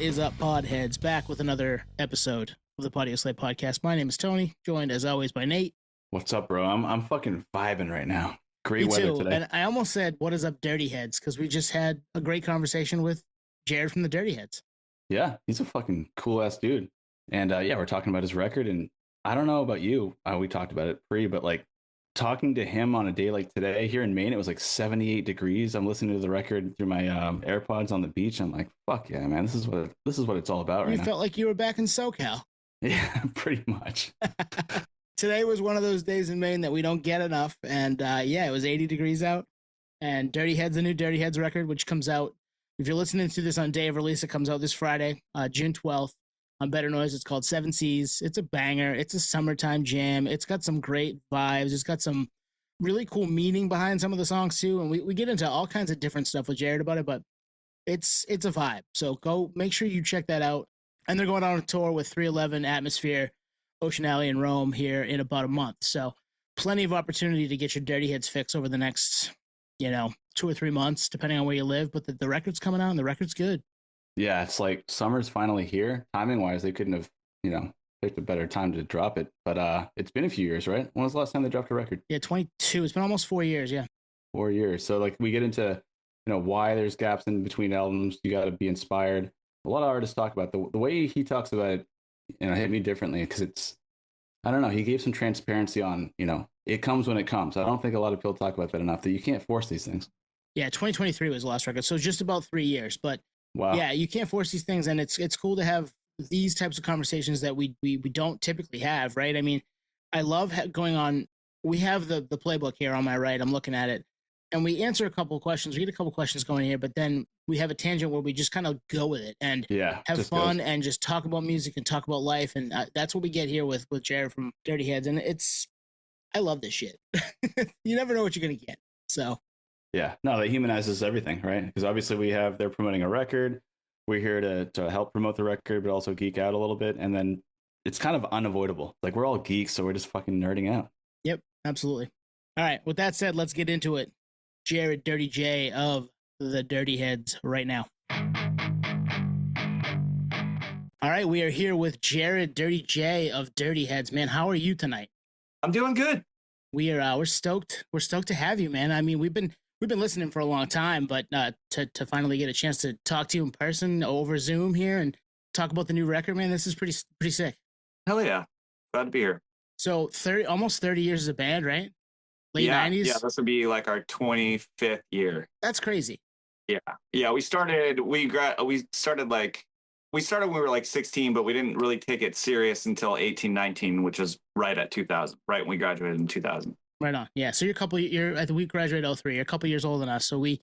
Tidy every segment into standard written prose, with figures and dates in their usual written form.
What is up, podheads? Back with another episode of the Podio Slate podcast. My name is Tony, joined as always by Nate. What's up, bro? I'm fucking vibing right now. Great Me weather too. today. And I almost said, "What is up, Dirty Heads?" Because we just had a great conversation with Jared from the Dirty Heads. Yeah, he's a fucking cool ass dude. And yeah, we're talking about his record. And I don't know about you. We talked about it pre, but like talking to him on a day like today here in Maine, it was like 78 degrees. I'm listening to the record through my AirPods on the beach. I'm like, fuck yeah, man. This is what it's all about right now. You felt like you were back in SoCal. Yeah, pretty much. Today was one of those days in Maine that we don't get enough. And yeah, it was 80 degrees out. And Dirty Heads, the new Dirty Heads record, which comes out, if you're listening to this on day of release, it comes out this Friday, June 12th on Better Noise. It's called Seven Seas. It's a banger. It's a summertime jam. It's got some great vibes. It's got some really cool meaning behind some of the songs too. And we get into all kinds of different stuff with Jared about it, but it's a vibe. So go make sure you check that out. And they're going on a tour with 311, Atmosphere, Ocean Alley, and Rome here in about a month. So plenty of opportunity to get your Dirty Heads fix over the next, 2 or 3 months, depending on where you live. But the record's coming out and the record's good. Yeah, it's like summer's finally here. Timing wise, they couldn't have, picked a better time to drop it. But it's been a few years, right? When was the last time they dropped a record? Yeah, 22. It's been almost 4 years. Yeah. 4 years. So like we get into, why there's gaps in between albums. You got to be inspired. A lot of artists talk about the way he talks about it, hit me differently because it's, I don't know. He gave some transparency on, it comes when it comes. I don't think a lot of people talk about that enough, that you can't force these things. Yeah, 2023 was the last record. So just about 3 years. But wow. Yeah, you can't force these things. And it's cool to have these types of conversations that we don't typically have, right? I mean, I love going on. We have the playbook here on my right. I'm looking at it. And we answer a couple of questions. We get a couple of questions going here, but then we have a tangent where we just kind of go with it and have fun and just talk about music and talk about life. And that's what we get here with Jared from Dirty Heads. And I love this shit. You never know what you're going to get. So. Yeah, no, that humanizes everything, right? Because obviously they're promoting a record. We're here to help promote the record, but also geek out a little bit. And then it's kind of unavoidable. Like we're all geeks, so we're just fucking nerding out. Yep, absolutely. All right, with that said, let's get into it. Jared Dirty J of the Dirty Heads right now. All right, we are here with Jared Dirty J of Dirty Heads. Man, how are you tonight? I'm doing good. We're stoked. We're stoked to have you, man. I mean, we've been listening for a long time, but to finally get a chance to talk to you in person over Zoom here and talk about the new record, man, this is pretty sick. Hell yeah. Glad to be here. So almost 30 years as a band, right? Late 90s? Yeah, this would be like our 25th year. That's crazy. Yeah, we started when we were like 16, but we didn't really take it serious until 18, 19, which was right at 2000, right when we graduated in 2000. Right on. Yeah. So I think we graduated 03. You're a couple years older than us. So we've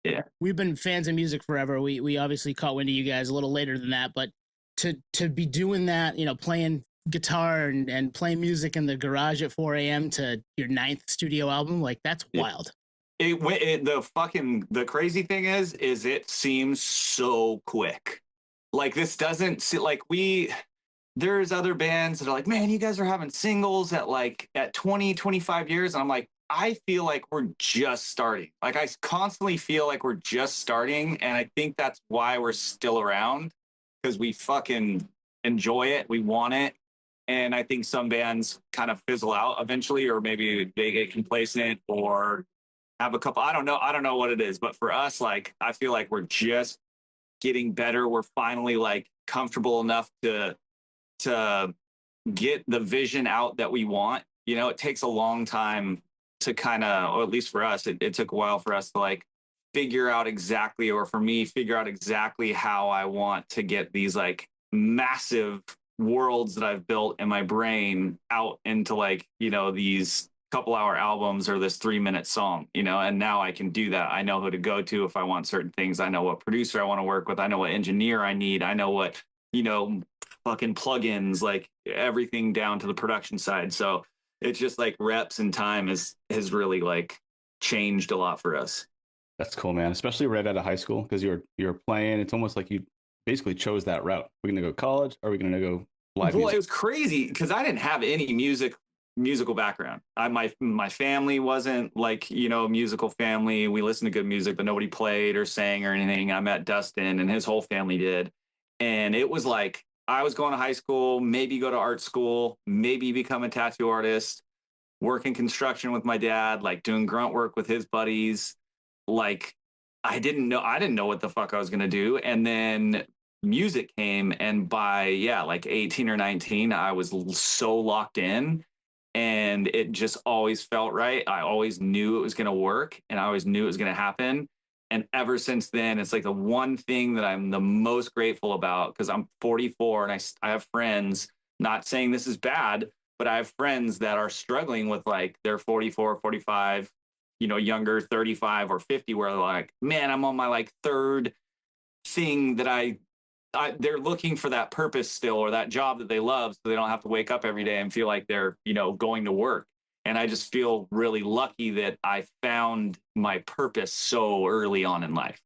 been fans of music forever. We obviously caught wind of you guys a little later than that, but to be doing that, playing guitar and playing music in the garage at 4 a.m. to your 9th studio album, like that's wild. The crazy thing is it seems so quick. Like this doesn't see like there's other bands that are like, man, you guys are having singles at 20, 25 years. And I'm like, I feel like we're just starting. Like I constantly feel like we're just starting. And I think that's why we're still around, because we fucking enjoy it. We want it. And I think some bands kind of fizzle out eventually, or maybe they get complacent or have a couple. I don't know what it is. But for us, like, I feel like we're just getting better. We're finally like comfortable enough to get the vision out that we want. It takes a long time to kind of, or at least for us, it took a while for us to like figure out exactly, or for me, figure out exactly how I want to get these like massive worlds that I've built in my brain out into like, these couple-hour albums or this 3-minute song, and now I can do that. I know who to go to if I want certain things. I know what producer I want to work with. I know what engineer I need. I know what, fucking plugins, like everything down to the production side. So it's just like reps and time has really like changed a lot for us. That's cool, man. Especially right out of high school, because you're playing. It's almost like you basically chose that route. We're gonna go college, or are we gonna go live music? It was crazy because I didn't have any musical background. My family wasn't like, a musical family. We listened to good music, but nobody played or sang or anything. I met Dustin and his whole family did. And it was like, I was going to high school, maybe go to art school, maybe become a tattoo artist, work in construction with my dad, like doing grunt work with his buddies. Like, I didn't know what the fuck I was going to do. And then music came. And by, like 18 or 19, I was so locked in, and it just always felt right. I always knew it was going to work, and I always knew it was going to happen. And ever since then, it's like the one thing that I'm the most grateful about, because I'm 44 and I have friends, not saying this is bad, but I have friends that are struggling with, like, they're 44, 45, younger, 35 or 50, where they're like, man, I'm on my like third thing that they're looking for that purpose still, or that job that they love, so they don't have to wake up every day and feel like they're, going to work. And I just feel really lucky that I found my purpose so early on in life.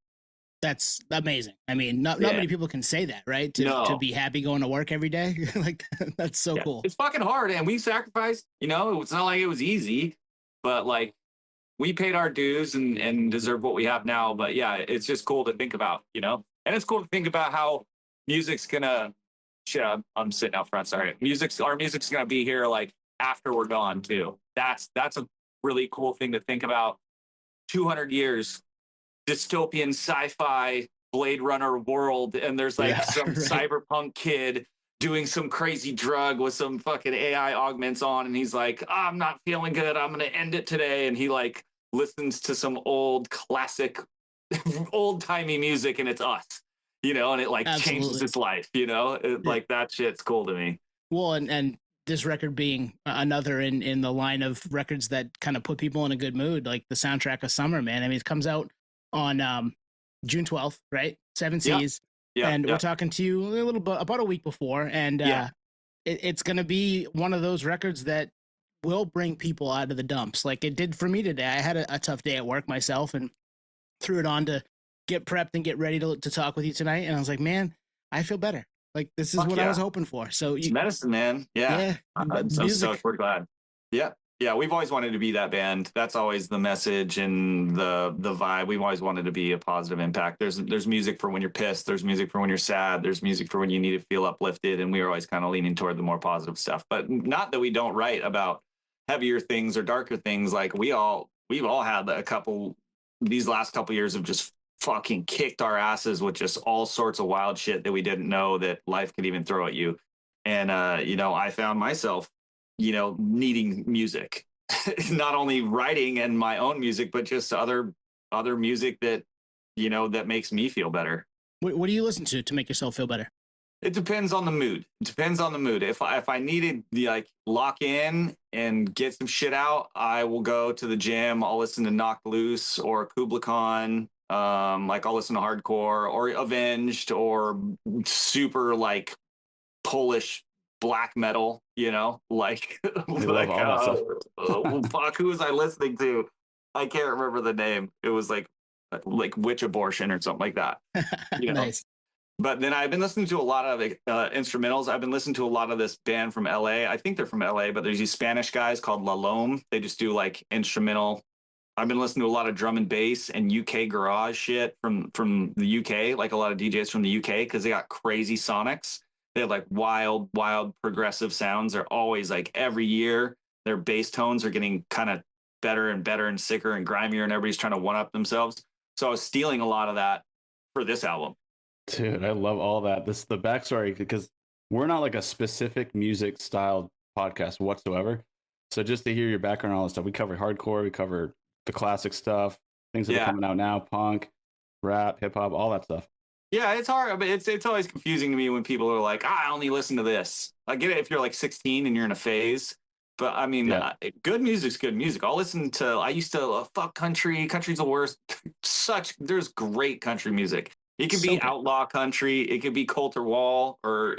That's amazing. I mean, not many people can say that, right? To be happy going to work every day. Like, that's so cool. It's fucking hard, and we sacrificed, it's not like it was easy, but like, we paid our dues and deserve what we have now. But yeah, it's just cool to think about, and it's cool to think about how music's gonna, I'm sitting out front, sorry. Our music's gonna be here like after we're gone too. That's a really cool thing to think about. 200 years, dystopian sci-fi Blade Runner world, and there's like some cyberpunk kid doing some crazy drug with some fucking AI augments on, and he's like, I'm not feeling good, I'm gonna end it today. And he like listens to some old classic old-timey music, and it's us, and it like changes his life, like that shit's cool to me. Well, and this record being another in the line of records that kind of put people in a good mood, like the soundtrack of summer, man. I mean, it comes out on June 12th, right? 7 Seas. And we're talking to you a little bit about a week before, and it's going to be one of those records that will bring people out of the dumps, like it did for me today. I had a tough day at work myself, and threw it on to get prepped and get ready to talk with you tonight. And I was like, man, I feel better. Like, this is what I was hoping for. So it's medicine, man. I'm so stoked. We're glad. Yeah, we've always wanted to be that band. That's always the message and the vibe. We've always wanted to be a positive impact. There's music for when you're pissed. There's music for when you're sad. There's music for when you need to feel uplifted. And we were always kind of leaning toward the more positive stuff. But not that we don't write about heavier things or darker things. Like, we've all had these last couple years of just fucking kicked our asses with just all sorts of wild shit that we didn't know that life could even throw at you. And I found myself needing music, not only writing and my own music, but just other music that, that makes me feel better. What do you listen to make yourself feel better? It depends on the mood. If I needed to like lock in and get some shit out, I will go to the gym. I'll listen to Knocked Loose or Kubla Khan. Like, I'll listen to hardcore or Avenged or super like Polish black metal, like, fuck, who was I listening to? I can't remember the name. It was like Witch Abortion or something like that. Nice. But then I've been listening to a lot of instrumentals. I've been listening to a lot of this band from LA. I think they're from LA, but there's these Spanish guys called La Lome. They just do like instrumental. I've been listening to a lot of drum and bass and UK garage shit from the UK, like a lot of DJs from the UK, because they got crazy sonics. They have like wild progressive sounds. They're always like, every year their bass tones are getting kind of better and better and sicker and grimier, and everybody's trying to one up themselves. So I was stealing a lot of that for this album. Dude, I love all that. This is the backstory, because we're not like a specific music style podcast whatsoever. So just to hear your background on all this stuff, we cover hardcore, we cover the classic stuff, things that are coming out now, punk, rap, hip hop, all that stuff. Yeah, it's hard, but it's always confusing to me when people are like, I only listen to this. I get it if you're like 16 and you're in a phase, but I mean, good music's good music. I used to fuck country. Country's the worst. There's great country music. It can be outlaw country. It could be Colter Wall or,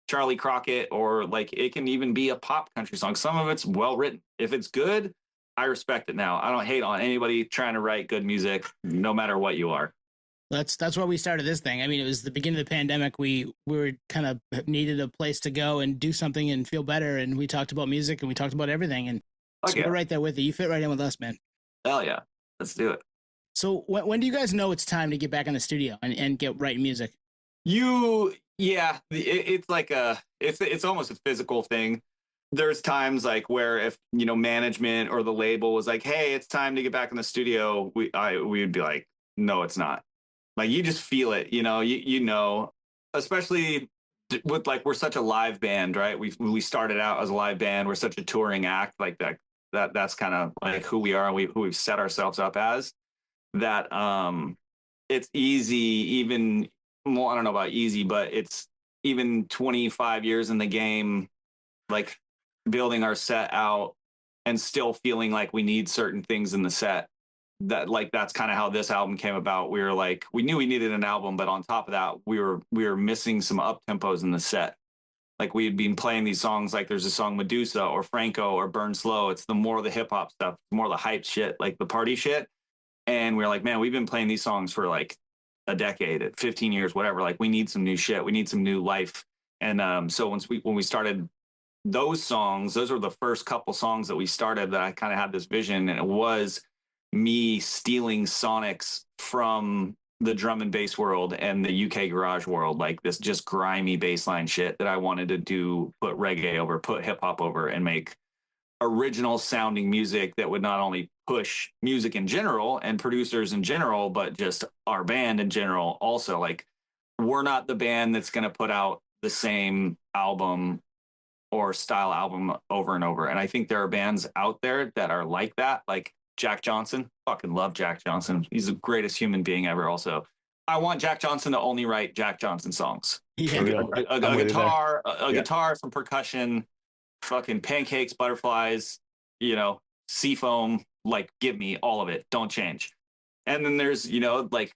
Charlie Crockett, or like, it can even be a pop country song. Some of it's well written. If it's good, I respect it now. I don't hate on anybody trying to write good music, no matter what you are. That's why we started this thing. I mean, it was the beginning of the pandemic. We were kind of needed a place to go and do something and feel better. And we talked about music and we talked about everything. And so we're right there with you. You fit right in with us, man. Hell yeah. Let's do it. So when do you guys know it's time to get back in the studio and get writing music? It's like it's almost a physical thing. There's times like where if management or the label was like, hey, it's time to get back in the studio, we would be like, no, it's not. Like you just feel it, especially with like we're such a live band, right? We started out as a live band. We're such a touring act, like that's kind of like who we are and who we've set ourselves up as. That it's easy, even well, I don't know about easy, but it's even 25 years in the game, like building our set out and still feeling like we need certain things in the set. That's kind of how this album came about. We were like, we knew we needed an album, but on top of that, we were missing some up tempos in the set. Like we had been playing these songs, like there's a song Medusa or Franco or Burn Slow. It's the more of the hip hop stuff, more of the hype shit, like the party shit. And we we're like, man, we've been playing these songs for like a decade, 15 years, whatever. Like we need some new shit. We need some new life. And so when we started those songs, those were the first couple songs that we started that I kind of had this vision. And it was me stealing sonics from the drum and bass world and the UK garage world, like this just grimy bassline shit that I wanted to do, put reggae over, put hip hop over, and make original sounding music that would not only push music in general and producers in general, but just our band in general. Also, like we're not the band that's going to put out the same album or style album over and over. And I think there are bands out there that are like that, like Jack Johnson. Fucking love Jack Johnson. He's the greatest human being ever. Also, I want Jack Johnson to only write Jack Johnson songs. Yeah. A guitar, some percussion, fucking pancakes, butterflies, seafoam. Like, give me all of it. Don't change. And then there's, like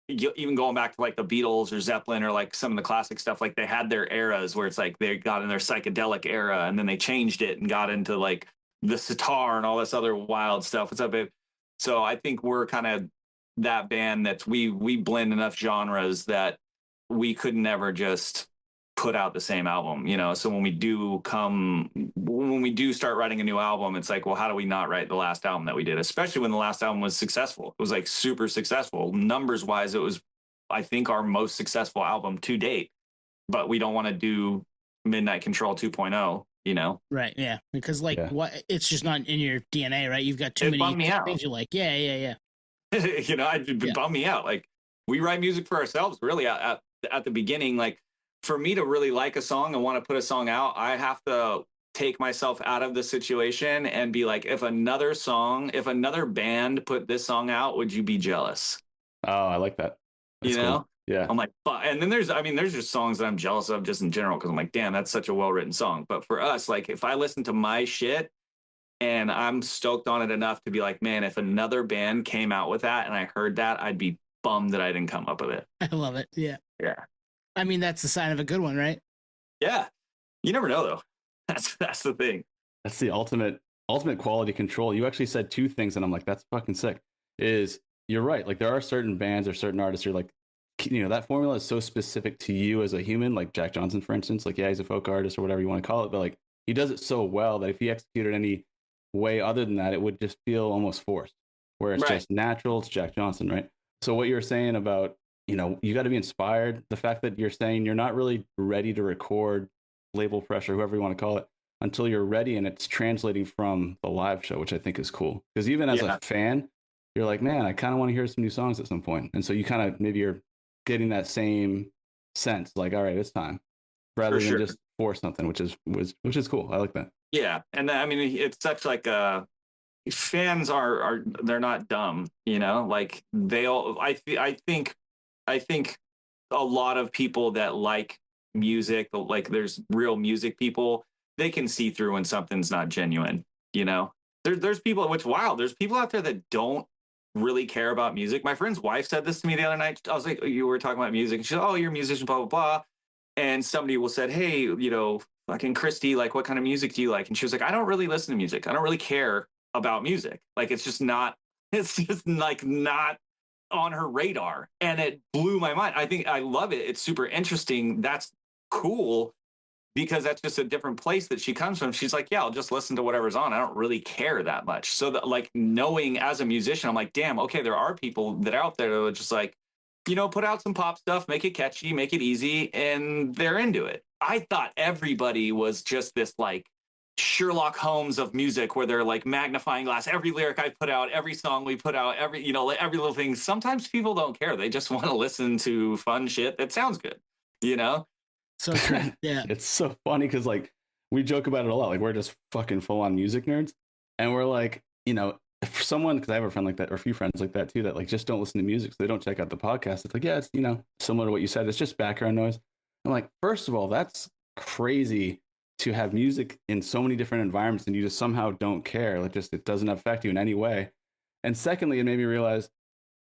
even going back to like the Beatles or Zeppelin or like some of the classic stuff, like they had their eras where it's like they got in their psychedelic era and then they changed it and got into like the sitar and all this other wild stuff. What's up, babe? So I think we're kind of that band that we blend enough genres that we could never just put out the same album, So when we do start writing a new album, it's like, well, how do we not write the last album that we did? Especially when the last album was successful. It was like super successful. Numbers wise, it was, I think, our most successful album to date. But we don't want to do Midnight Control 2.0. Right, yeah, because what it's just not in your DNA, right? You've got too many things you like. Yeah. It bummed me out. Like we write music for ourselves, really. At the beginning, like for me to really like a song and want to put a song out, I have to take myself out of the situation and be like, if another band put this song out, would you be jealous? Oh, I like that. That's cool. Yeah. I'm like, and then there's just songs that I'm jealous of just in general. Cause I'm like, damn, that's such a well-written song. But for us, like if I listen to my shit and I'm stoked on it enough to be like, man, if another band came out with that and I heard that, I'd be bummed that I didn't come up with it. I love it. Yeah. Yeah. I mean, that's the sign of a good one, right? Yeah. You never know though. That's the thing. That's the ultimate quality control. You actually said two things and I'm like, that's fucking sick. You're right. Like there are certain bands or certain artists you're like, that formula is so specific to you as a human, like Jack Johnson, for instance. Like, yeah, he's a folk artist or whatever you want to call it, but like he does it so well that if he executed any way other than that, it would just feel almost forced. Where it's just natural, it's Jack Johnson, right? So what you're saying about, you got to be inspired. The fact that you're saying you're not really ready to record, label pressure, whoever you want to call it, until you're ready, and it's translating from the live show, which I think is cool. Because even as a fan, you're like, man, I kind of want to hear some new songs at some point. And so you kind of maybe you're getting that same sense, like, all right, it's time, rather than just force something, which is cool. I like that. Yeah, and I mean, it's such like fans are they're not dumb, like they'll. I think a lot of people that like music, like there's real music people, they can see through when something's not genuine. There's people, which wild. There's people out there that don't really care about music. My friend's wife said this to me the other night. I was like, you were talking about music. And she said, oh, you're a musician, blah, blah, blah. And somebody will said, hey, fucking Christy, like, what kind of music do you like? And she was like, I don't really listen to music. I don't really care about music. Like, it's just like not on her radar. And it blew my mind. I think I love it. It's super interesting. That's cool. Because that's just a different place that she comes from. She's like, yeah, I'll just listen to whatever's on. I don't really care that much. So that, like, knowing as a musician, I'm like, damn, okay, there are people that are out there that are just like, put out some pop stuff, make it catchy, make it easy, and they're into it. I thought everybody was just this like Sherlock Holmes of music, where they're like magnifying glass every lyric I put out, every song we put out, every every little thing. Sometimes people don't care; they just want to listen to fun shit that sounds good. So true. Yeah. It's so funny because like we joke about it a lot. Like we're just fucking full on music nerds, and we're like, for someone, because I have a friend like that, or a few friends like that too, that like just don't listen to music, so they don't check out the podcast. It's like, yeah, it's similar to what you said. It's just background noise. I'm like, first of all, that's crazy to have music in so many different environments and you just somehow don't care. Like just it doesn't affect you in any way. And secondly, it made me realize,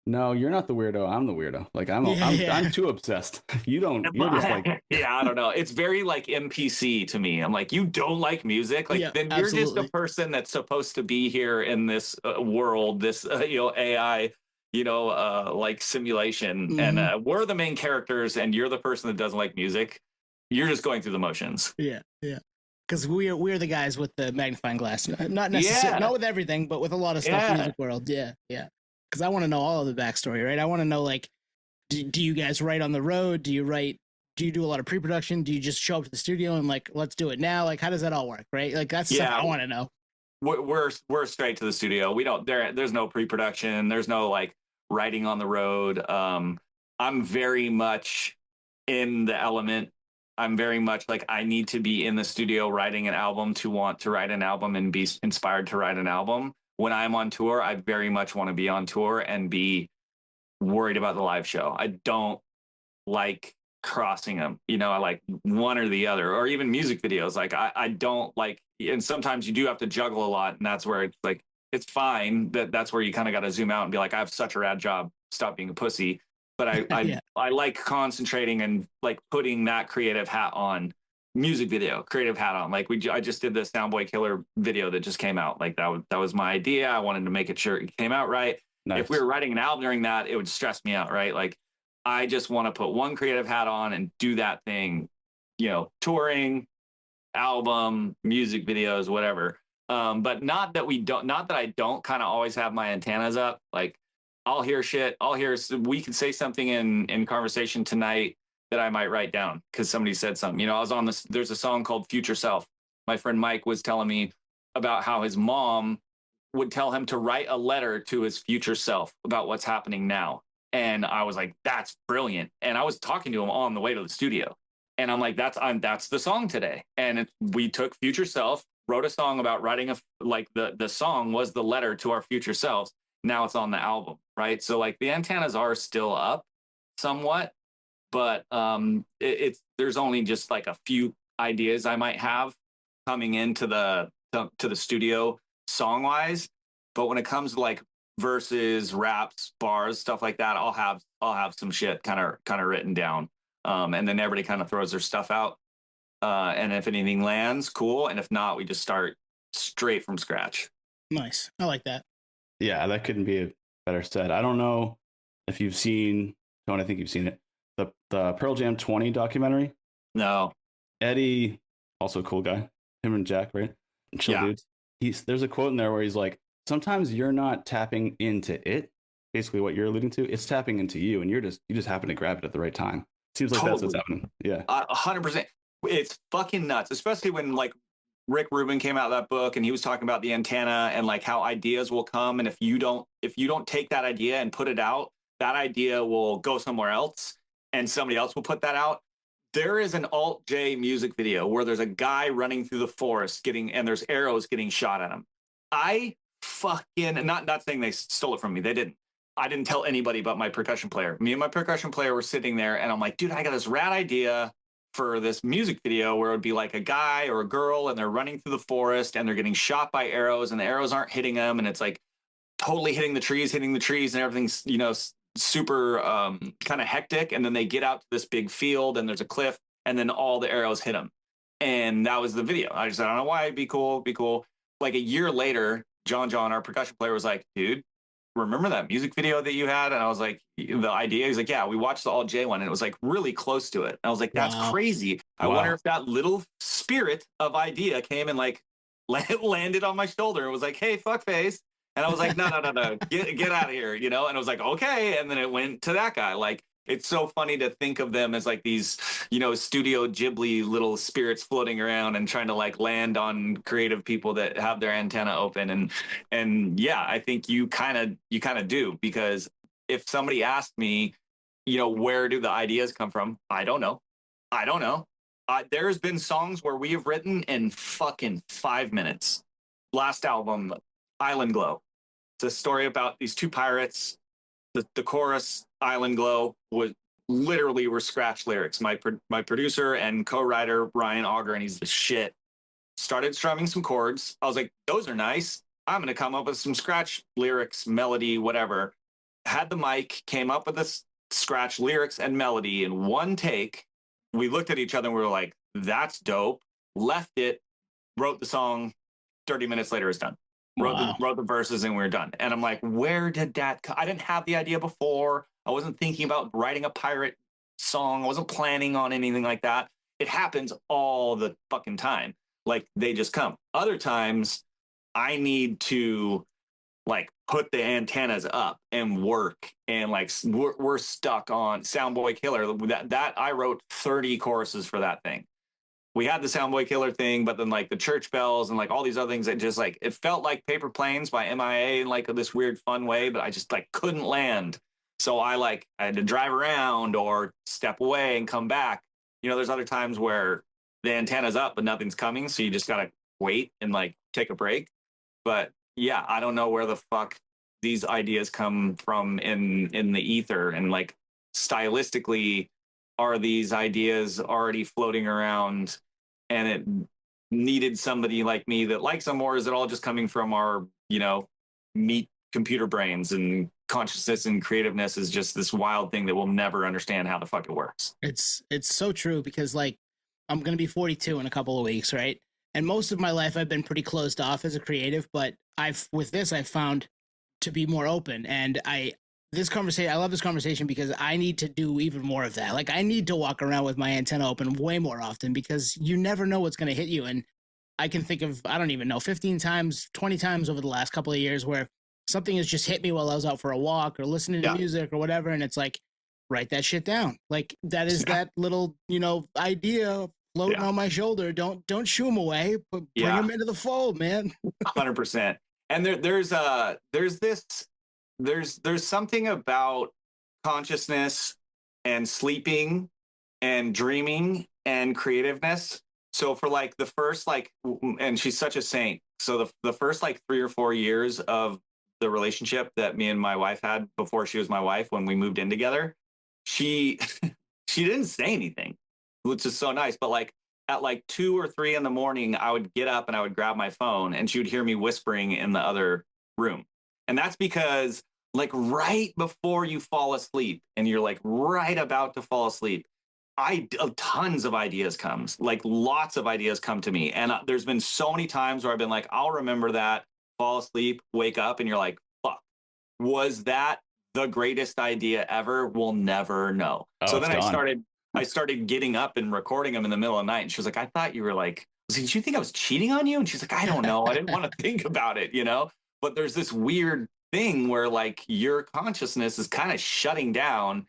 no, you're not the weirdo. I'm the weirdo. Like I'm too obsessed. You're just like, yeah, I don't know. It's very like NPC to me. I'm like, you don't like music, like then you're absolutely. just a person that's supposed to be here in this world, this AI, like simulation, and we're the main characters, and you're the person that doesn't like music. You're just going through the motions. Yeah. Because we're the guys with the magnifying glass. Not necessarily, not with everything, but with a lot of stuff in the music world. Yeah. Because I want to know all of the backstory, right? I want to know, like, do you guys write on the road? Do you do a lot of pre-production? Do you just show up to the studio and like, let's do it now? Like, how does that all work, right? Like, that's stuff I want to know. We're straight to the studio. We don't there's no pre-production. There's no like writing on the road. I'm very much in the element. I'm very much like, I need to be in the studio writing an album to want to write an album and be inspired to write an album. When I'm on tour, I very much want to be on tour and be worried about the live show. I don't like crossing them. I like one or the other, or even music videos. Like I don't like, and sometimes you do have to juggle a lot. And that's where it's like, it's fine. That's where you kind of got to zoom out and be like, I have such a rad job. Stop being a pussy. But I like concentrating and like putting that creative hat on. Creative hat on. Like I just did the Soundboy Killer video that just came out. Like that was my idea. I wanted to make it sure it came out right. Nice. If we were writing an album during that, it would stress me out, right? Like I just want to put one creative hat on and do that thing, touring, album, music videos, whatever. But not that I don't kind of always have my antennas up. Like I'll hear shit. We could say something in conversation tonight that I might write down because somebody said something. I was on this, there's a song called Future Self. My friend Mike was telling me about how his mom would tell him to write a letter to his future self about what's happening now. And I was like, that's brilliant. And I was talking to him on the way to the studio. And I'm like, that's the song today. And we took Future Self, wrote a song about writing the song was the letter to our future selves. Now it's on the album, right? So like the antennas are still up somewhat. But there's only just like a few ideas I might have coming into the studio song wise. But when it comes to like verses, raps, bars, stuff like that, I'll have some shit kind of written down. And then everybody kind of throws their stuff out. And if anything lands, cool. And if not, we just start straight from scratch. Nice. I like that. Yeah, that couldn't be better said. I don't know if you've seen, Tony, I think you've seen it. The Pearl Jam 20 documentary. No. Eddie, also a cool guy. Him and Jack, right? Chill dudes. There's a quote in there where he's like, sometimes you're not tapping into it. Basically what you're alluding to, it's tapping into you, and you just happen to grab it at the right time. Seems like that's what's happening. Yeah. 100%. It's fucking nuts, especially when like Rick Rubin came out with that book and he was talking about the antenna and like how ideas will come. And if you don't take that idea and put it out, that idea will go somewhere else and somebody else will put that out. There is an Alt J music video where there's a guy running through the forest and there's arrows getting shot at him. I fucking, not saying they stole it from me. They didn't. I didn't tell anybody but my percussion player. Me and my percussion player were sitting there and I'm like, dude, I got this rad idea for this music video where it would be like a guy or a girl and they're running through the forest and they're getting shot by arrows and the arrows aren't hitting them. And it's like totally hitting the trees and everything's, super kind of hectic. And then they get out to this big field and there's a cliff and then all the arrows hit them. And that was the video. I don't know why. Be cool. Like a year later, John, our percussion player, was like, dude, remember that music video that you had? And I was like, the idea. He's like, yeah, we watched the All J one and it was like really close to it. And I was like, that's crazy. I wonder if that little spirit of idea came and like landed on my shoulder and was like, hey, fuck face. And I was like, no, get out of here, And I was like, okay. And then it went to that guy. Like It's so funny to think of them as like these, Studio Ghibli little spirits floating around and trying to like land on creative people that have their antenna open. And yeah, I think you kind of do, because if somebody asked me, where do the ideas come from? I don't know. There's been songs where we have written in fucking 5 minutes. Last album, Island Glow. It's a story about these two pirates. The chorus, Island Glow, was literally were scratch lyrics. My producer and co-writer, Ryan Auger, and he's the shit, started strumming some chords. I was like, those are nice. I'm going to come up with some scratch lyrics, melody, whatever. Had the mic, came up with this scratch lyrics and melody in one take. We looked at each other and we were like, that's dope. Left it, wrote the song. 30 minutes later, it's done. Wrote the verses and we were done. And I'm like, where did that come? I didn't have the idea before. I wasn't thinking about writing a pirate song. I wasn't planning on anything like that. It happens all the fucking time. Like, they just come. Other times I need to like put the antennas up and work, and like we're stuck on Soundboy Killer. That I wrote 30 choruses for that thing. We had the Soundboy Killer thing, but then like the church bells and like all these other things that just like, it felt like Paper Planes by MIA in like this weird fun way, but I just like couldn't land. So I had to drive around or step away and come back. There's other times where the antenna's up but nothing's coming, so you just gotta wait and like take a break. But yeah, I don't know where the fuck these ideas come from in the ether, and like stylistically, are these ideas already floating around and it needed somebody like me that likes them, or is it all just coming from our, meat computer brains, and consciousness and creativeness is just this wild thing that we'll never understand how the fuck it works? It's so true, because like I'm going to be 42 in a couple of weeks, right? And most of my life I've been pretty closed off as a creative, but I've found to be more open. And I love this conversation because I need to do even more of that. Like, I need to walk around with my antenna open way more often, because you never know what's going to hit you. And I can think of, I don't even know, 15 times, 20 times over the last couple of years where something has just hit me while I was out for a walk or listening to music or whatever. And it's like, write that shit down. Like, that is that little, idea floating on my shoulder. Don't shoo them away, but bring them into the fold, man. 100%. And there's something about consciousness and sleeping and dreaming and creativeness. So for like the first and she's such a saint. So the first like 3 or 4 years of the relationship that me and my wife had before she was my wife, when we moved in together, she didn't say anything, which is so nice. But like at like 2 or 3 in the morning, I would get up and I would grab my phone and she would hear me whispering in the other room. And that's because like right before you fall asleep and you're like right about to fall asleep, tons of ideas comes, like lots of ideas come to me. And there's been so many times where I've been like, I'll remember that, fall asleep, wake up, and you're like, fuck, was that the greatest idea ever? We'll never know. So then I started getting up and recording them in the middle of the night. And she was like, I thought you were like, did you think I was cheating on you? And she's like, I don't know. I didn't want to think about it, But there's this weird thing where like your consciousness is kind of shutting down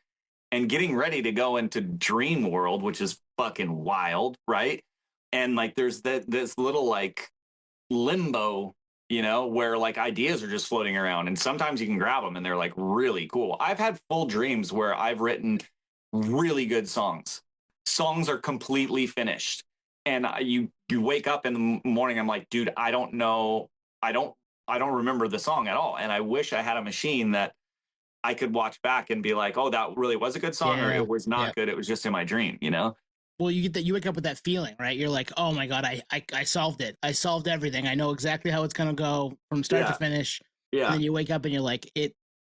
and getting ready to go into dream world, which is fucking wild, right? And like there's this little like limbo, where like ideas are just floating around, and sometimes you can grab them and they're like really cool. I've had full dreams where I've written really good songs. Songs are completely finished, and you wake up in the morning, I'm like, dude, I don't know, I don't remember the song at all. And I wish I had a machine that I could watch back and be like, oh, that really was a good song, or it was not good. It was just in my dream, Well, you get that, you wake up with that feeling, right? You're like, oh my God, I solved it. I solved everything. I know exactly how it's going to go from start to finish. Yeah. And then you wake up and you're like,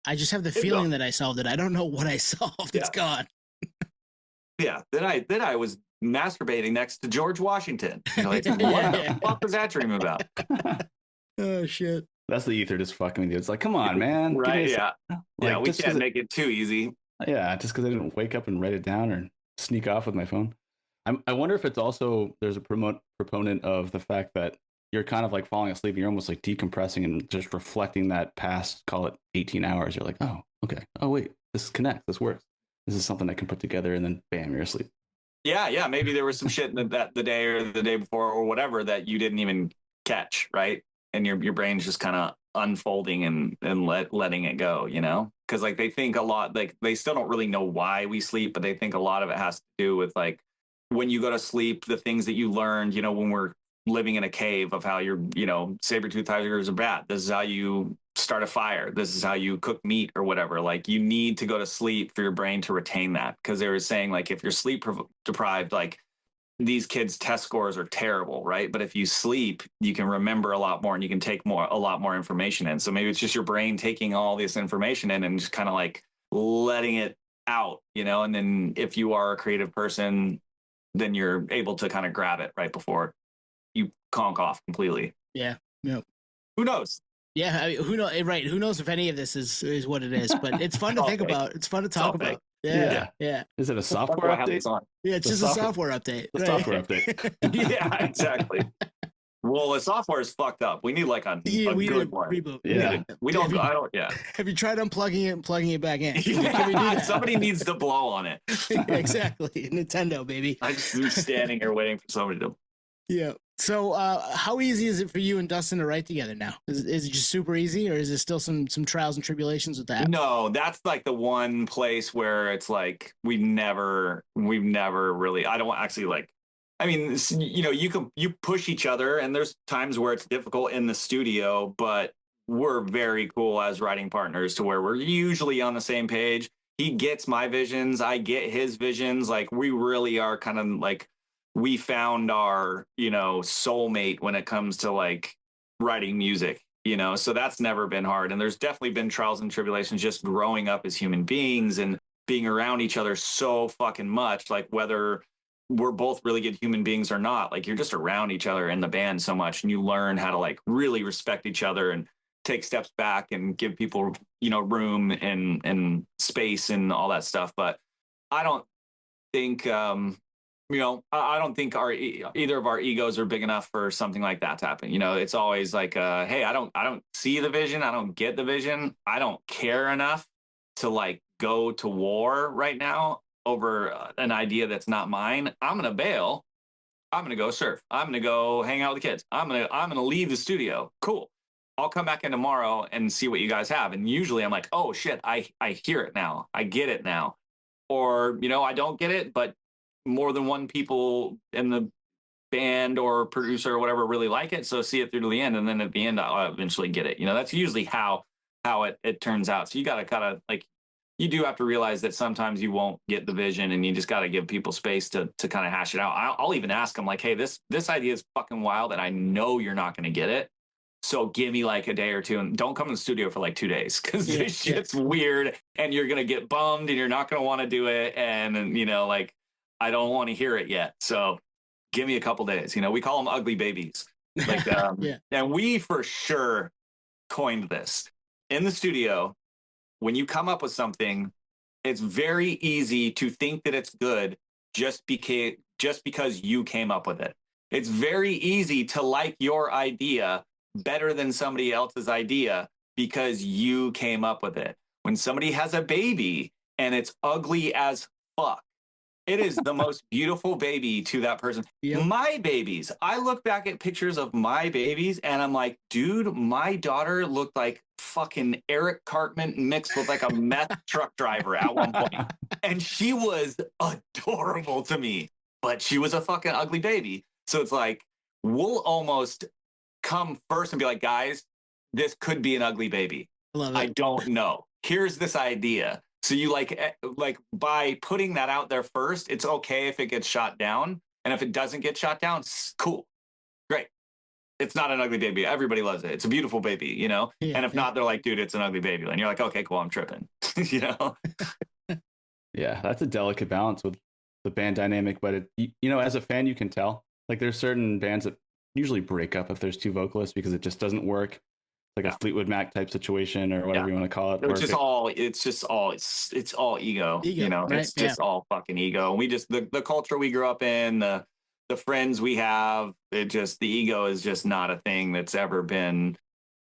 I just have the feeling that I solved it. I don't know what I solved. It's gone. Yeah. Then I was masturbating next to George Washington. You're like, what the fuck was that dream about? Oh shit. That's the ether just fucking with you. It's like, come on, man. Right? Yeah. Like, we can't make it too easy. Yeah, just because I didn't wake up and write it down or sneak off with my phone. I wonder if it's also, there's a proponent of the fact that you're kind of like falling asleep and you're almost like decompressing and just reflecting that past, call it 18 hours. You're like, oh, okay. Oh, wait, this connects. This works. this is something I can put together, and then bam, you're asleep. Yeah. Maybe there was some shit that the day or the day before or whatever that you didn't even catch, right? And your brain's just kind of unfolding and letting it go, you know? Because like they think a lot, like they still don't really know why we sleep, but they think a lot of it has to do with like when you go to sleep, the things that you learned, you know, when we're living in a cave, of how you're, you know, saber-toothed tigers are bad. This is how you start a fire. This is how you cook meat or whatever. Like you need to go to sleep for your brain to retain that. Because they were saying like if you're sleep deprived, like these kids' test scores are terrible, right? But if you sleep, you can remember a lot more and you can take a lot more information in. So maybe it's just your brain taking all this information in and just kind of like letting it out, you know? And then if you are a creative person, then you're able to kind of grab it right before you conk off completely. Yeah. Yep. Who knows? Yeah, I mean, who knows? Right? Who knows if any of this is what it is? But it's fun to think about. It's fun to talk about. Yeah. Is it a software update? Yeah, it's just a software update. The software update. Yeah, exactly. Well, the software is fucked up. We need like a good one. Reboot. Yeah. We don't. I don't. Yeah. Have you tried unplugging it and plugging it back in? Yeah, Can we do that? somebody needs to blow on it. Exactly. Nintendo, baby. I just be standing here waiting for somebody to. Yeah. So, how easy is it for you and Dustin to write together now? Is it just super easy, or is there still some trials and tribulations with that? No, that's like the one place where it's like we've never really. I don't actually like. I mean, you know, you push each other, and there's times where it's difficult in the studio, but we're very cool as writing partners to where we're usually on the same page. He gets my visions, I get his visions. Like we really are kind of like. We found our, you know, soulmate when it comes to like writing music, you know, so that's never been hard. And there's definitely been trials and tribulations just growing up as human beings and being around each other so fucking much, like whether we're both really good human beings or not, like you're just around each other in the band so much and you learn how to like really respect each other and take steps back and give people, you know, room and space and all that stuff. But I don't think, you know, I don't think either of our egos are big enough for something like that to happen. You know, it's always like, hey, I don't see the vision. I don't get the vision. I don't care enough to like go to war right now over an idea that's not mine. I'm going to bail. I'm going to go surf. I'm going to go hang out with the kids. I'm going to leave the studio. Cool. I'll come back in tomorrow and see what you guys have. And usually I'm like, oh shit, I hear it now. I get it now. Or, you know, I don't get it, but more than one people in the band or producer or whatever really like it, so see it through to the end, and then at the end I'll eventually get it. You know, that's usually how it turns out. So you got to kind of like, you do have to realize that sometimes you won't get the vision, and you just got to give people space to kind of hash it out. I'll even ask them like, hey, this idea is fucking wild, and I know you're not going to get it. So give me like a day or two, and don't come in the studio for like 2 days because this shit's weird, and you're gonna get bummed, and you're not gonna want to do it, and you know, like. I don't want to hear it yet. So give me a couple days. You know, we call them ugly babies. Like, and we for sure coined this in the studio. When you come up with something, it's very easy to think that it's good just because you came up with it. It's very easy to like your idea better than somebody else's idea because you came up with it. When somebody has a baby and it's ugly as fuck, it is the most beautiful baby to that person. Yep. My babies, I look back at pictures of my babies and I'm like, dude, my daughter looked like fucking Eric Cartman mixed with like a meth truck driver at one point. And she was adorable to me, but she was a fucking ugly baby. So it's like, we'll almost come first and be like, guys, this could be an ugly baby. I don't know. Here's this idea. So you like by putting that out there first, it's okay if it gets shot down. And if it doesn't get shot down, cool. Great. It's not an ugly baby. Everybody loves it. It's a beautiful baby, you know? Yeah, and if not, they're like, dude, it's an ugly baby. And you're like, okay, cool, I'm tripping. You know? Yeah, that's a delicate balance with the band dynamic. But, you know, as a fan, you can tell. Like there's certain bands that usually break up if there's two vocalists because it just doesn't work. Like a Fleetwood Mac type situation or whatever you want to call it. It's all ego, you know, right? It's just all fucking ego. And we just, the culture we grew up in, the friends we have, the ego is just not a thing that's ever been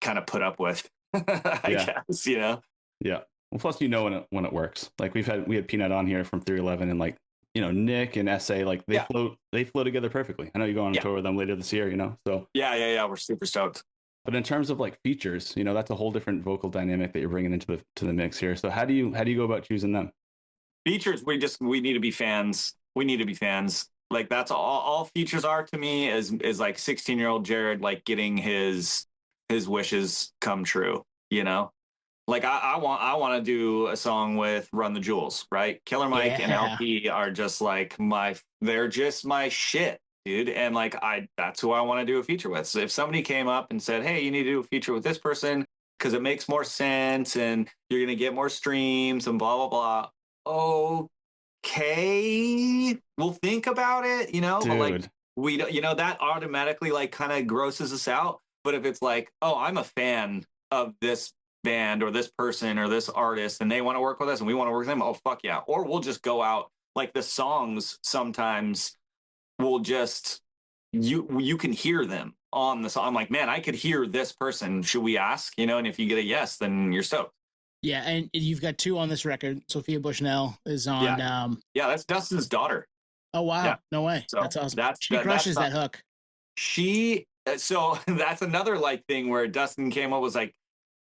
kind of put up with, I guess, you know? Yeah. Well, plus when it works. Like we had Peanut on here from 311, and like Nick and SA, like they flow together perfectly. I know you go on a tour with them later this year, so yeah, we're super stoked. But in terms of like features, that's a whole different vocal dynamic that you're bringing into the mix here. So how do you go about choosing them? Features, we need to be fans. We need to be fans. Like that's all features are to me is like 16-year-old Jared like getting his wishes come true, Like I want to do a song with Run the Jewels, right? Killer Mike and LP are just like they're just my shit, dude. And like that's who I want to do a feature with. So if somebody came up and said, hey, you need to do a feature with this person because it makes more sense and you're gonna get more streams and blah blah blah. Okay, we'll think about it, Dude. But like we don't, that automatically like kind of grosses us out. But if it's like, oh, I'm a fan of this band or this person or this artist and they want to work with us and we want to work with them, oh fuck yeah. Or we'll just go out, like the songs sometimes will just you can hear them on the song. I'm like, man, I could hear this person, should we ask? And if you get a yes, then you're stoked. Yeah, and you've got 2 on this record. Sophia Bushnell is on yeah, that's Dustin's daughter. Oh wow. Yeah. No way. So that's awesome. She crushes that hook. So that's another like thing where Dustin came up was like,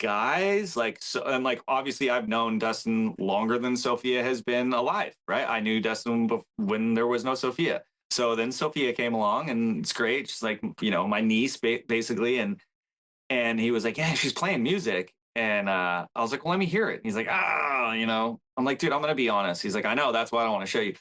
guys, like, so, and like obviously I've known Dustin longer than Sophia has been alive, right? I knew Dustin when there was no Sophia. So then Sophia came along and it's great. She's like, my niece basically, and he was like, yeah, she's playing music. And I was like, well, let me hear it. And he's like, I'm like, dude, I'm gonna be honest. He's like, I know, that's why I don't want to show you.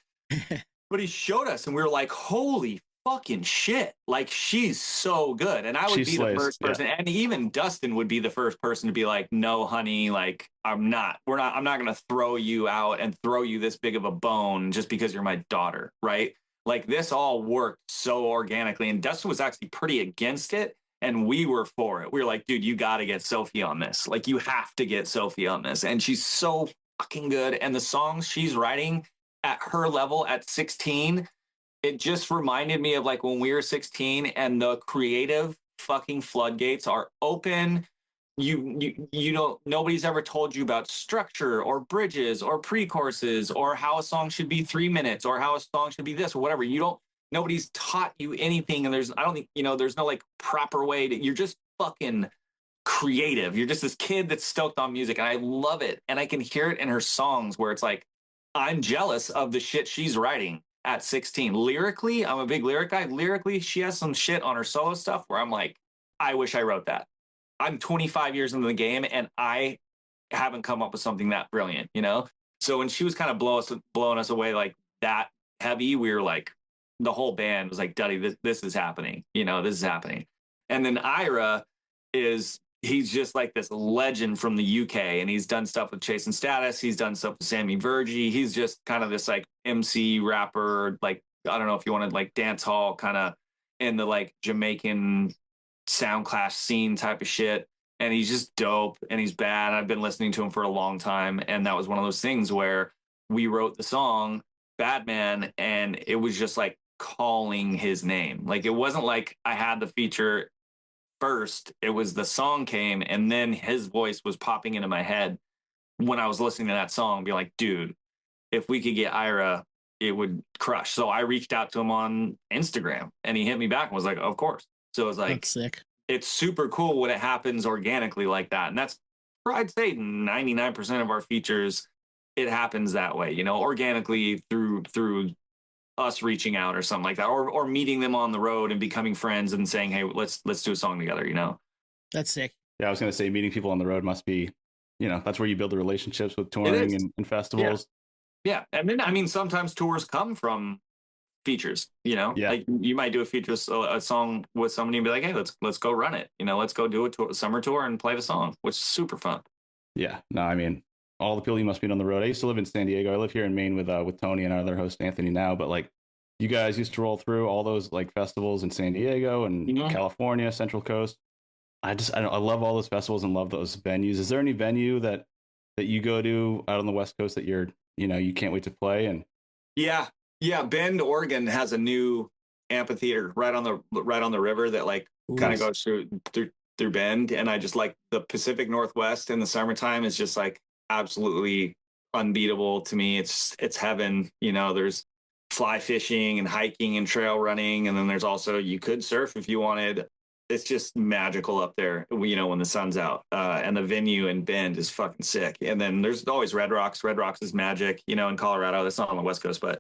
But he showed us and we were like, holy fucking shit, like she's so good. And I would be the first person, and even Dustin would be the first person to be like, no honey, like I'm not gonna throw you out and throw you this big of a bone just because you're my daughter, right? Like this all worked so organically, and Dustin was actually pretty against it and we were for it. We were like, dude, you got to get Sophie on this, like you have to get Sophie on this. And she's so fucking good, and the songs she's writing at her level at 16, it just reminded me of like when we were 16 and the creative fucking floodgates are open. You know, nobody's ever told you about structure or bridges or pre-choruses or how a song should be 3 minutes or how a song should be this or whatever. Nobody's taught you anything. And I don't think, there's no like proper way you're just fucking creative. You're just this kid that's stoked on music, and I love it. And I can hear it in her songs where it's like, I'm jealous of the shit she's writing at 16. Lyrically, I'm a big lyric guy. Lyrically, she has some shit on her solo stuff where I'm like, I wish I wrote that. I'm 25 years into the game and I haven't come up with something that brilliant, So when she was kind of blowing us away like that heavy, we were like, the whole band was like, Duddy, this is happening. This is happening. And then Ira he's just like this legend from the UK, and he's done stuff with Chase and Status. He's done stuff with Sammy Virgie. He's just kind of this like MC rapper, like, I don't know if you wanted like dance hall kind of in the like Jamaican sound clash scene type of shit. And he's just dope and he's bad. I've been listening to him for a long time. And that was one of those things where we wrote the song Bad Man, and it was just like calling his name. Like, it wasn't like I had the feature first, it was the song came and then his voice was popping into my head when I was listening to that song, be like, dude, if we could get Ira, it would crush. So I reached out to him on Instagram and he hit me back and was like, of course. So it was like, that's sick. It's super cool when it happens organically like that. And that's, I'd say 99% of our features, it happens that way, organically through us reaching out or something like that, or meeting them on the road and becoming friends and saying, hey, let's do a song together, That's sick. Yeah, I was going to say, meeting people on the road must be, that's where you build the relationships with touring and festivals. Yeah. And then, I mean, sometimes tours come from features, like you might do a song with somebody and be like, hey, let's go run it. Let's go do a summer tour and play the song, which is super fun. Yeah, no, I mean, all the people you must meet on the road. I used to live in San Diego. I live here in Maine with Tony and our other host, Anthony, now. But like, you guys used to roll through all those like festivals in San Diego and California, Central Coast. I love all those festivals and love those venues. Is there any venue that you go to out on the West Coast that you can't wait to play? And yeah, Bend, Oregon has a new amphitheater right on the river that like kind of goes through Bend, and I just like the Pacific Northwest in the summertime is just like, absolutely unbeatable to me. It's heaven. You know, there's fly fishing and hiking and trail running, and then there's also, you could surf if you wanted. It's just magical up there, you know, when the sun's out. And the venue in Bend is fucking sick. And then there's always Red Rocks. Red Rocks is magic, you know, in Colorado. That's not on the West Coast, but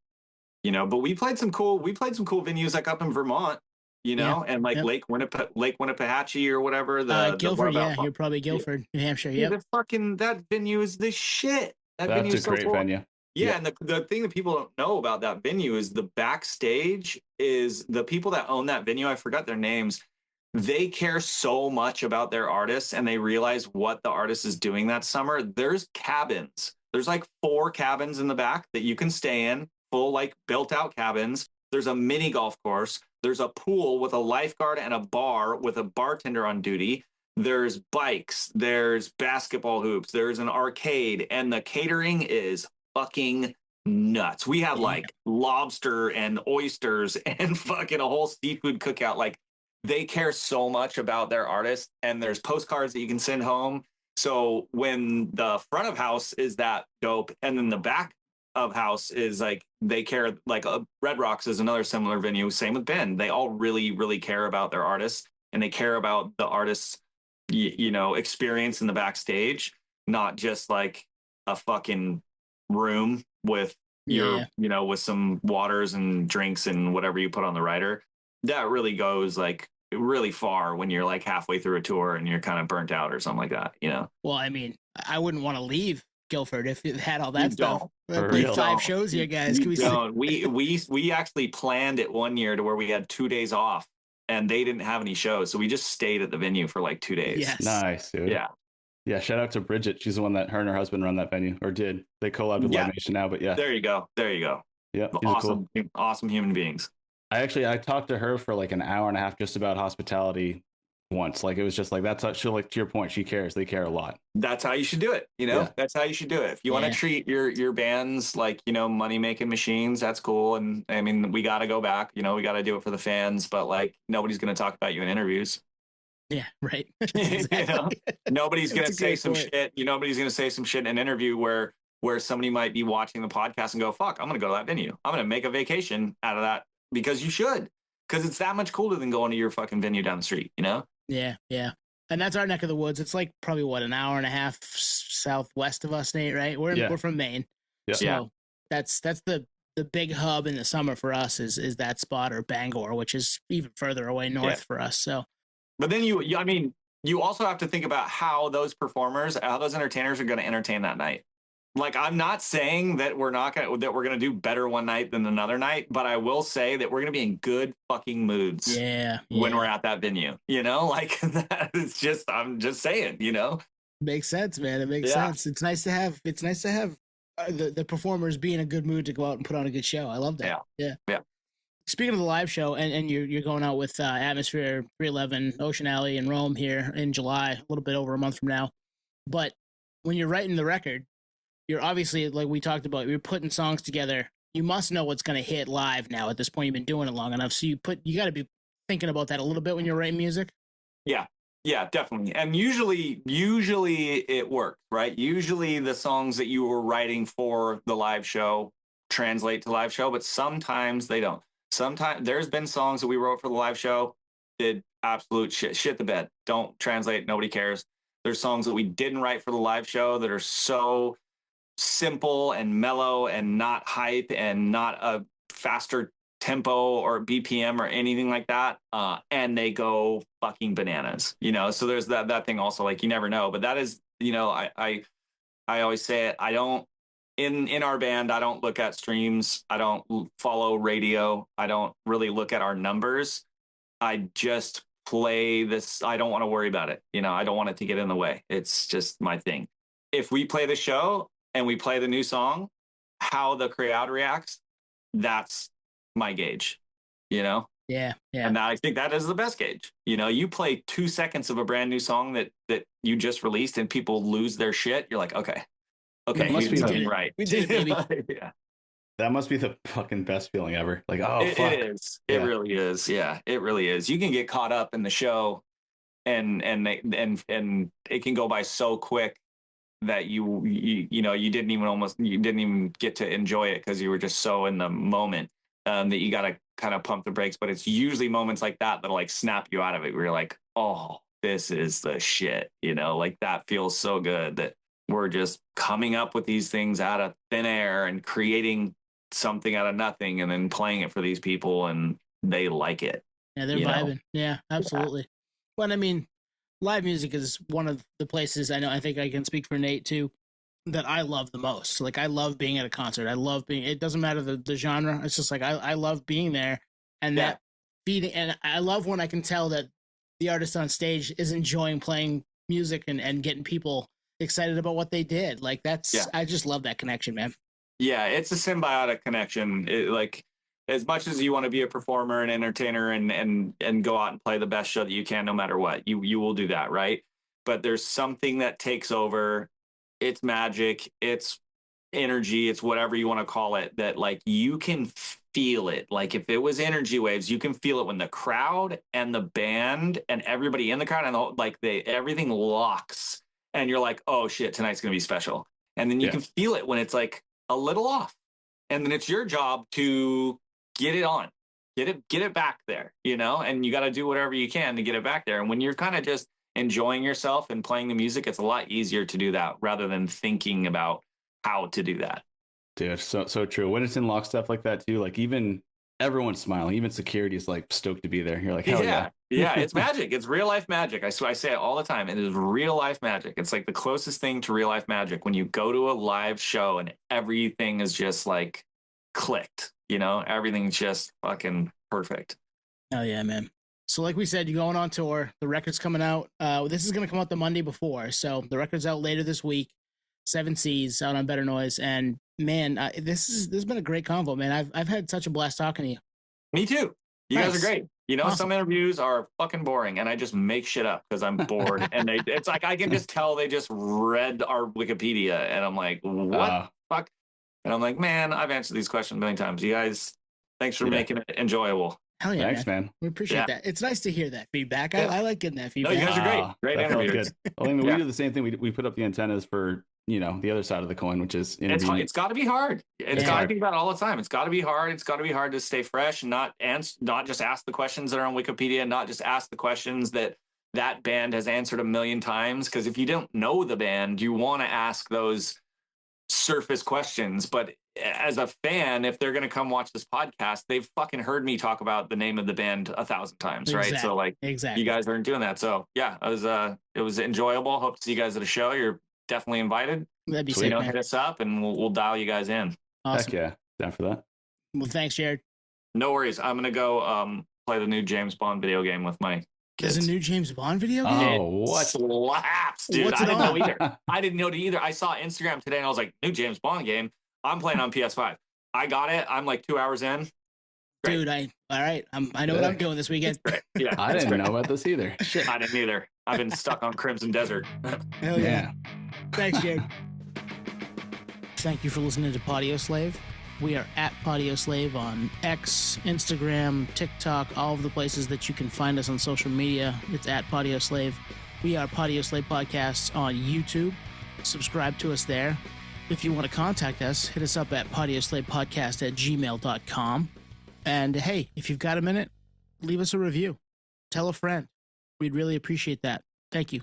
you know, but we played some cool venues like up in Vermont, you know, and like Lake Winnipesaukee or whatever. Guilford, you're probably Guilford, New Hampshire. Yeah, that venue is the shit. That's a great venue. Yeah, and the thing that people don't know about that venue is the backstage is the people that own that venue. I forgot their names. They care so much about their artists, and they realize what the artist is doing that summer. There's cabins. There's like 4 cabins in the back that you can stay in, full like built out cabins. There's a mini golf course. There's a pool with a lifeguard and a bar with a bartender on duty. There's bikes. There's basketball hoops. There's an arcade, and the catering is fucking nuts. We have like lobster and oysters and fucking a whole seafood cookout. Like, they care so much about their artists, and there's postcards that you can send home. So when the front of house is that dope, and then the back of house is like, they care. Like Red Rocks is another similar venue. Same with Ben. They all really, really care about their artists, and they care about the artists, you know, experience in the backstage, not just like a fucking room with your, you know, with some waters and drinks and whatever you put on the rider. That really goes like really far when you're like halfway through a tour and you're kind of burnt out or something like that, you know? Well, I mean, I wouldn't want to leave Guilford if it had all that stuff. Like 5 shows here, guys. Can we actually planned it one year to where we had 2 days off, and they didn't have any shows, so we just stayed at the venue for like 2 days. Yes. Nice, dude. Yeah, shout out to Bridget. She's the one that her and her husband run that venue, or did. They collabed with Live Nation now, but yeah. There you go. Yeah, awesome human beings. I talked to her for like an hour and a half just about hospitality once. Like, it was just like, that's how she, like, to your point, she cares. They care a lot. That's how you should do it. You know, that's how you should do it. If you want to treat your bands like, you know, money making machines, that's cool. And I mean, we got to go back, you know, we got to do it for the fans, but like, nobody's going to talk about you in interviews. Yeah, right. Exactly. You know? Nobody's going to say some shit. Nobody's going to say some shit in an interview where somebody might be watching the podcast and go, fuck, I'm going to go to that venue. I'm going to make a vacation out of that, because you should, because it's that much cooler than going to your fucking venue down the street, you know? Yeah. And that's our neck of the woods. It's like probably an hour and a half southwest of us, Nate, right? We're from Maine. Yeah. So that's the big hub in the summer for us is that spot, or Bangor, which is even further away north for us. So, but then you also have to think about how those entertainers are going to entertain that night. Like, I'm not saying that we're gonna do better one night than another night, but I will say that we're gonna be in good fucking moods. When we're at that venue, you know, like I'm just saying, you know, makes sense, man. It makes sense. It's nice to have the performers be in a good mood to go out and put on a good show. I love that. Yeah. Speaking of the live show, and you're going out with Atmosphere, 311, Ocean Alley, and Rome here in July, a little bit over a month from now. But when you're writing the record, you're obviously, like we talked about, you're putting songs together. You must know what's going to hit live now. At this point, you've been doing it long enough, so you got to be thinking about that a little bit when you're writing music. Yeah, definitely. And usually it works, right? Usually the songs that you were writing for the live show translate to live show, but sometimes they don't. Sometimes there's been songs that we wrote for the live show, did absolute shit the bed, don't translate, nobody cares. There's songs that we didn't write for the live show that are so simple and mellow and not hype and not a faster tempo or BPM or anything like that, and they go fucking bananas, you know. So there's that thing also, like, you never know. But that is, you know, I always say it, I don't, in our band, I don't look at streams, I don't follow radio, I don't really look at our numbers. I just play this. I don't want to worry about it, you know. I don't want it to get in the way. It's just my thing. If we play the show and we play the new song, how the crowd reacts, that's my gauge, you know? Yeah. And I think that is the best gauge. You know, you play 2 seconds of a brand new song that you just released and people lose their shit. You're like, okay, must be something right. We did it, baby. Yeah. That must be the fucking best feeling ever. Like, oh, fuck. It is. It really is. Yeah, it really is. You can get caught up in the show and it can go by so quick. that you didn't even get to enjoy it because you were just so in the moment, that you got to kind of pump the brakes. But it's usually moments like that that'll like snap you out of it where you're like, oh, this is the shit, like that feels so good that we're just coming up with these things out of thin air and creating something out of nothing and then playing it for these people and they like it. Yeah, they're vibing. Yeah, absolutely. Yeah. But I mean, live music is one of the places I think I can speak for Nate too, that I love the most. Like, I love being at a concert. It doesn't matter the genre. It's just like, I love being there and that feeding. And I love when I can tell that the artist on stage is enjoying playing music and getting people excited about what they did. Like I just love that connection, man. Yeah. It's a symbiotic connection. Like, as much as you want to be a performer and entertainer and go out and play the best show that you can, no matter what, you will do that. Right. But there's something that takes over. It's magic. It's energy. It's whatever you want to call it, that like you can feel it. Like if it was energy waves, you can feel it when the crowd and the band and everybody in the crowd and everything locks and you're like, oh shit, tonight's going to be special. And then you can feel it when it's like a little off. And then it's your job to get it on, get it back there, and you got to do whatever you can to get it back there. And when you're kind of just enjoying yourself and playing the music, it's a lot easier to do that rather than thinking about how to do that. Dude, so true. When it's in lockstep like that too, like even everyone's smiling, even security is like stoked to be there. You're like, hell yeah. Yeah, it's magic. It's real life magic. I say it all the time. It is real life magic. It's like the closest thing to real life magic when you go to a live show and everything is just like clicked, everything's just fucking perfect. Oh yeah, man. So like we said, you're going on tour. The record's coming out. This is going to come out the Monday before. So the record's out later this week. 7 Seas out on Better Noise. And man, this has been a great convo, man. I've had such a blast talking to you. Me too. You guys are great. Awesome. Some interviews are fucking boring and I just make shit up because I'm bored. And it's like, I can just tell they just read our Wikipedia and I'm like, what the fuck? And I'm like, man, I've answered these questions a million times. You guys, thanks for making it enjoyable. Hell yeah. Thanks, man. We appreciate that. It's nice to hear that feedback. I like getting that feedback. No, you guys are great. Great interviews. Good. I mean, we do the same thing. We put up the antennas for, the other side of the coin, which is it's got to be hard. It's got to be about all the time. It's got to be hard. It's got to be hard to stay fresh and not just ask the questions that are on Wikipedia, not just ask the questions that band has answered a million times. Because if you don't know the band, you want to ask those surface questions. But as a fan, if they're going to come watch this podcast, they've fucking heard me talk about the name of the band 1,000 times, right? So like, you guys aren't doing that. So yeah, it was enjoyable. Hope to see you guys at a show. You're definitely invited. That'd be sick, man. Hit us up and we'll dial you guys in. Awesome. Heck yeah, down for that. Well, thanks, Jared. No worries. I'm gonna go play the new James Bond video game with my kids. There's a new James Bond video game? Oh, what slaps, dude! What's I didn't know either. I didn't know it either. I saw Instagram today and I was like, new James Bond game. I'm playing on PS5. I got it. I'm like 2 hours in. Great. Dude, all right. I know what I'm doing this weekend. Yeah, I didn't know about this either. Shit. I didn't either. I've been stuck on Crimson Desert. Hell yeah. Thanks, Jared. Thank you for listening to Podio Slave. We are at Podio Slave on X, Instagram, TikTok, all of the places that you can find us on social media. It's at Podio Slave. We are Podio Slave Podcasts on YouTube. Subscribe to us there. If you want to contact us, hit us up at podioslavepodcast@gmail.com. And hey, if you've got a minute, leave us a review. Tell a friend. We'd really appreciate that. Thank you.